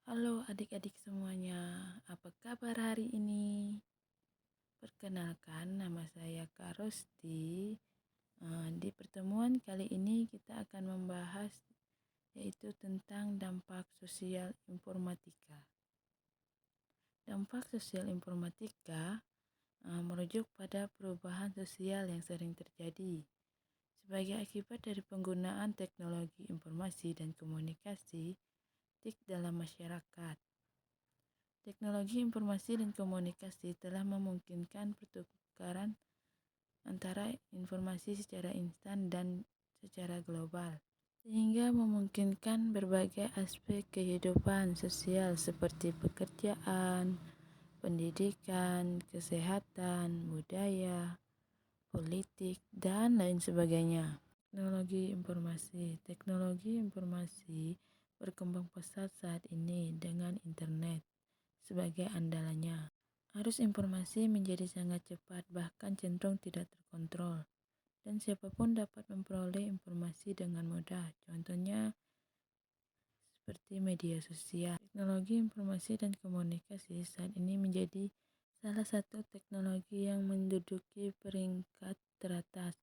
Halo adik-adik semuanya, apa kabar hari ini? Perkenalkan, nama saya Kak Rosti. Di pertemuan kali ini kita akan membahas yaitu tentang dampak sosial informatika. Dampak sosial informatika merujuk pada perubahan sosial yang sering terjadi sebagai akibat dari penggunaan teknologi informasi dan komunikasi TIK dalam masyarakat. Teknologi informasi dan komunikasi telah memungkinkan pertukaran antara informasi secara instan dan secara global, sehingga memungkinkan berbagai aspek kehidupan sosial seperti pekerjaan, pendidikan, kesehatan, budaya, politik, dan lain sebagainya. Teknologi informasi berkembang pesat saat ini dengan internet sebagai andalannya. Arus informasi menjadi sangat cepat, bahkan cenderung tidak terkontrol, dan siapapun dapat memperoleh informasi dengan mudah. Contohnya seperti media sosial. Teknologi informasi dan komunikasi saat ini menjadi salah satu teknologi yang menduduki peringkat teratas.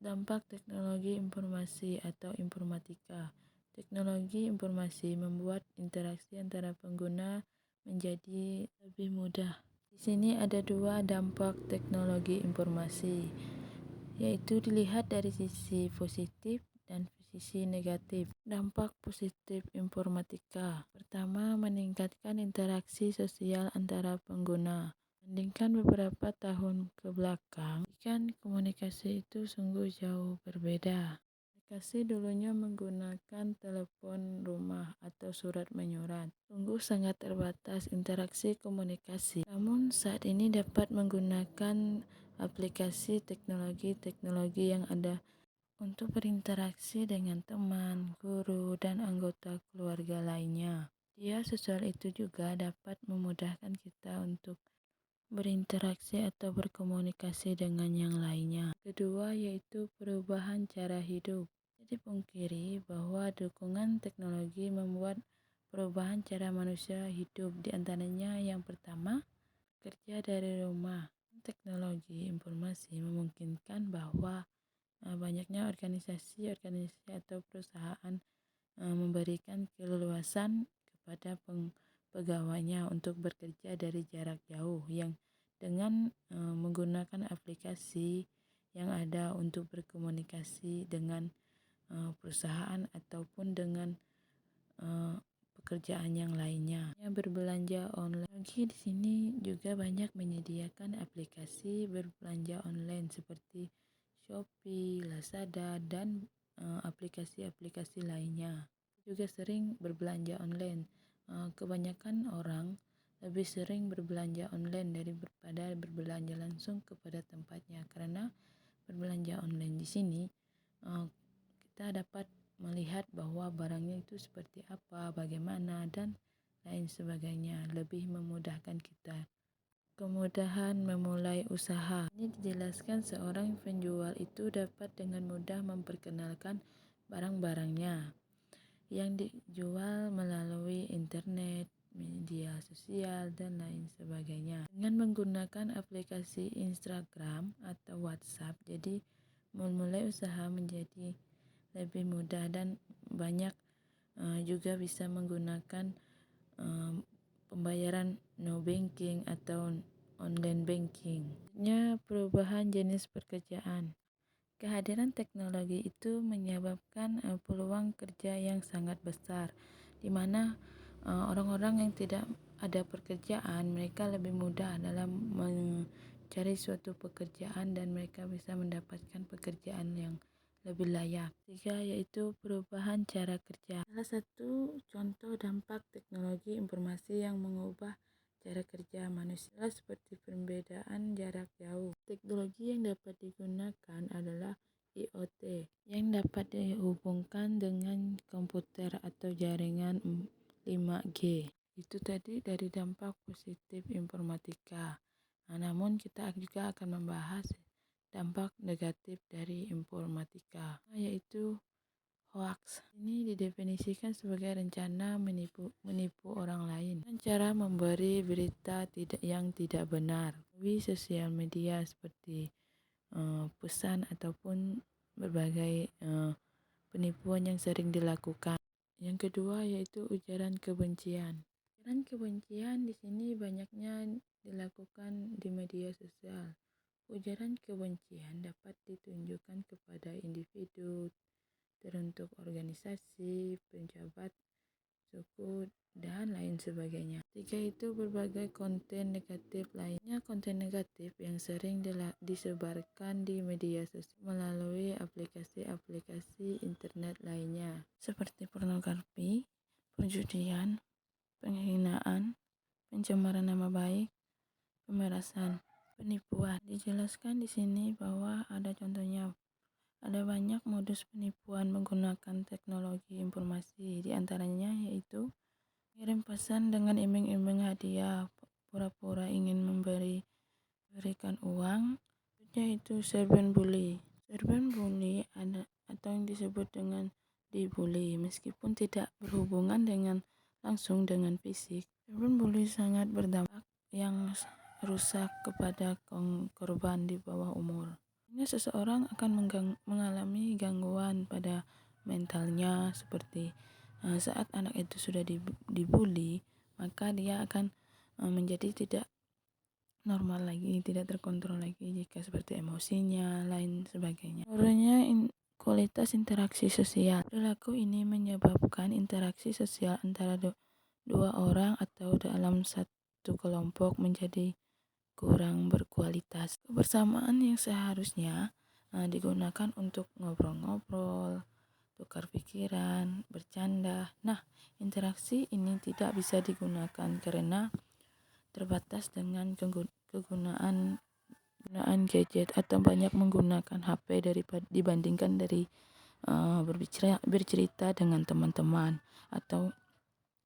Dampak teknologi informasi atau informatika. Teknologi informasi membuat interaksi antara pengguna menjadi lebih mudah. Di sini ada dua dampak teknologi informasi, yaitu dilihat dari sisi positif dan sisi negatif. Dampak positif informatika. Pertama, meningkatkan interaksi sosial antara pengguna. Bandingkan beberapa tahun ke belakang, kan komunikasi itu sungguh jauh berbeda. Komunikasi dulunya menggunakan telepon rumah atau surat menyurat. Sungguh sangat terbatas interaksi komunikasi. Namun saat ini dapat menggunakan aplikasi teknologi yang ada untuk berinteraksi dengan teman, guru, dan anggota keluarga lainnya. Media sosial itu juga dapat memudahkan kita untuk berinteraksi atau berkomunikasi dengan yang lainnya. Kedua, yaitu perubahan cara hidup. Jadi pungkiri bahwa dukungan teknologi membuat perubahan cara manusia hidup. Di antaranya yang pertama, kerja dari rumah. Teknologi informasi memungkinkan bahwa banyaknya organisasi atau perusahaan memberikan keleluasan kepada pegawainya untuk bekerja dari jarak jauh yang dengan menggunakan aplikasi yang ada untuk berkomunikasi dengan perusahaan ataupun dengan pekerjaan yang lainnya. Yang berbelanja online. Lagi di sini juga banyak menyediakan aplikasi berbelanja online seperti Shopee, Lazada, dan aplikasi-aplikasi lainnya. Juga sering berbelanja online. Kebanyakan orang lebih sering berbelanja online daripada berbelanja langsung kepada tempatnya, karena berbelanja online di sini kita dapat melihat bahwa barangnya itu seperti apa, bagaimana, dan lain sebagainya, lebih memudahkan kita. Kemudahan memulai usaha. Ini dijelaskan seorang penjual itu dapat dengan mudah memperkenalkan barang-barangnya yang dijual melalui internet, media sosial, dan lain sebagainya. Dengan menggunakan aplikasi Instagram atau WhatsApp, jadi memulai usaha menjadi lebih mudah, dan banyak juga bisa menggunakan pembayaran no banking atau online banking. Perubahan jenis pekerjaan. Kehadiran teknologi itu menyebabkan peluang kerja yang sangat besar, di mana orang-orang yang tidak ada pekerjaan, mereka lebih mudah dalam mencari suatu pekerjaan dan mereka bisa mendapatkan pekerjaan yang lebih layak. Tiga, yaitu perubahan cara kerja. Salah satu contoh dampak teknologi informasi yang mengubah cara kerja manusia seperti perbedaan jarak jauh. Teknologi yang dapat digunakan adalah IoT yang dapat dihubungkan dengan komputer atau jaringan 5G. Itu tadi dari dampak positif informatika. Namun kita juga akan membahas dampak negatif dari informatika, yaitu hoax. Ini didefinisikan sebagai rencana menipu orang memberi berita yang tidak benar melalui sosial media seperti pesan ataupun berbagai penipuan yang sering dilakukan. Yang kedua yaitu ujaran kebencian. Ujaran kebencian di sini banyaknya dilakukan di media sosial. Ujaran kebencian dapat ditunjukkan kepada individu teruntuk organisasi, pejabat, suku, dan lain sebagainya. Tiga itu berbagai konten negatif lainnya. Konten negatif yang sering disebarkan di media sosial melalui aplikasi-aplikasi internet lainnya seperti pornografi, perjudian, penghinaan, pencemaran nama baik, pemerasan, penipuan. Dijelaskan di sini bahwa ada contohnya. Ada banyak modus penipuan menggunakan teknologi informasi, di antaranya yaitu mengirim pesan dengan iming-iming hadiah, pura-pura ingin berikan uang, yaitu cyberbully. Cyberbully ada atau yang disebut dengan dibully, meskipun tidak berhubungan dengan langsung dengan fisik. Cyberbully sangat berdampak yang rusak kepada korban di bawah umur. Seseorang akan mengalami gangguan pada mentalnya seperti saat anak itu sudah dibully, maka dia akan menjadi tidak normal lagi, tidak terkontrol lagi jika seperti emosinya, lain sebagainya. Menurutnya kualitas interaksi sosial. Perilaku ini menyebabkan interaksi sosial antara dua orang atau dalam satu kelompok menjadi kurang berkualitas. Kebersamaan yang seharusnya digunakan untuk ngobrol-ngobrol, tukar pikiran, bercanda. Nah, interaksi ini tidak bisa digunakan karena terbatas dengan kegunaan gadget atau banyak menggunakan HP dibandingkan dari bercerita dengan teman-teman, atau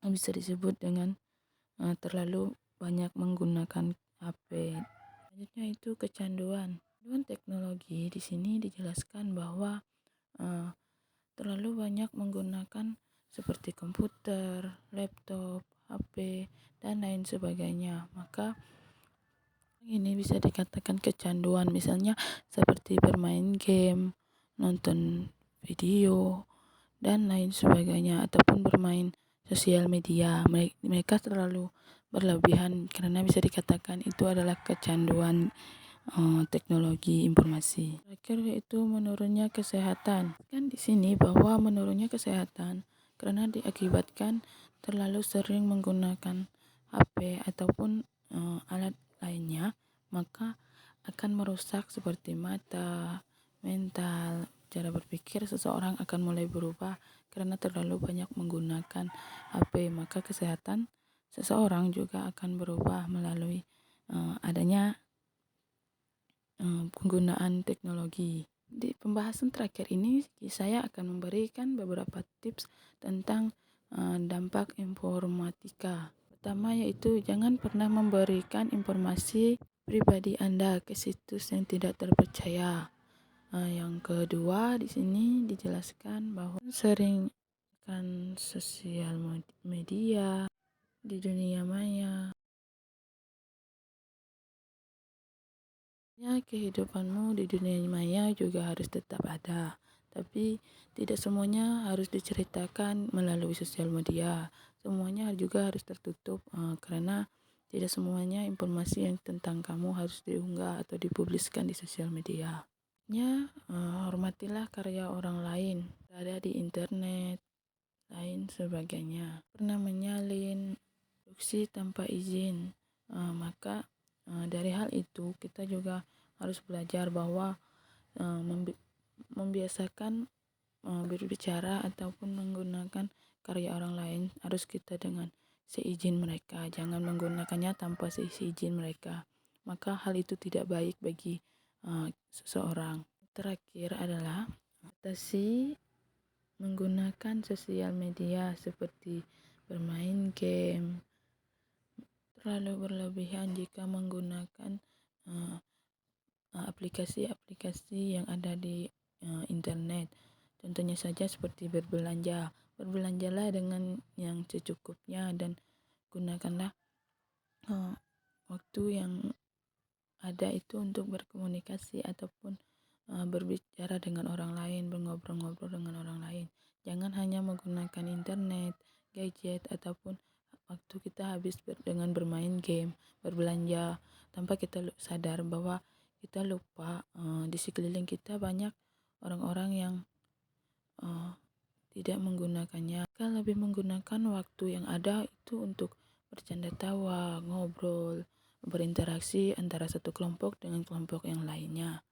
bisa disebut dengan terlalu banyak menggunakan HP. Selanjutnya itu kecanduan. Teknologi di sini dijelaskan bahwa terlalu banyak menggunakan seperti komputer, laptop, HP, dan lain sebagainya. Maka ini bisa dikatakan kecanduan, misalnya seperti bermain game, nonton video, dan lain sebagainya, ataupun bermain sosial media. Mereka terlalu berlebihan karena bisa dikatakan itu adalah kecanduan teknologi informasi. Terakhir yaitu menurunnya kesehatan. Kan di sini bahwa menurunnya kesehatan karena diakibatkan terlalu sering menggunakan HP ataupun alat lainnya, maka akan merusak seperti mata, mental, cara berpikir seseorang akan mulai berubah karena terlalu banyak menggunakan HP. Maka kesehatan seseorang juga akan berubah melalui adanya penggunaan teknologi. Di pembahasan terakhir ini saya akan memberikan beberapa tips tentang dampak informatika. Pertama yaitu jangan pernah memberikan informasi pribadi Anda ke situs yang tidak terpercaya. Yang kedua di sini dijelaskan bahwa sering kan sosial media di dunia maya. Ya, kehidupanmu di dunia maya juga harus tetap ada, tapi tidak semuanya harus diceritakan melalui sosial media. Semuanya juga harus tertutup karena tidak semuanya informasi yang tentang kamu harus diunggah atau dipubliskan di sosial media. Hormatilah karya orang lain, ada di internet, lain sebagainya. Pernah menyalin produksi tanpa izin, maka dari hal itu kita juga harus belajar bahwa membiasakan berbicara ataupun menggunakan karya orang lain harus kita dengan seizin mereka, jangan menggunakannya tanpa seizin mereka, maka hal itu tidak baik bagi seseorang. Terakhir adalah batasi menggunakan sosial media seperti bermain game. Terlalu berlebihan jika menggunakan aplikasi-aplikasi yang ada di internet. Contohnya saja seperti berbelanja. Berbelanjalah dengan yang secukupnya dan gunakanlah eh, waktu yang ada itu untuk berkomunikasi ataupun berbicara dengan orang lain, ngobrol dengan orang lain. Jangan hanya menggunakan internet, gadget, ataupun waktu kita habis dengan bermain game, berbelanja, tanpa kita sadar bahwa kita lupa di sekeliling kita banyak orang-orang yang eh, tidak menggunakannya. Kita lebih menggunakan waktu yang ada itu untuk bercanda tawa, ngobrol, berinteraksi antara satu kelompok dengan kelompok yang lainnya.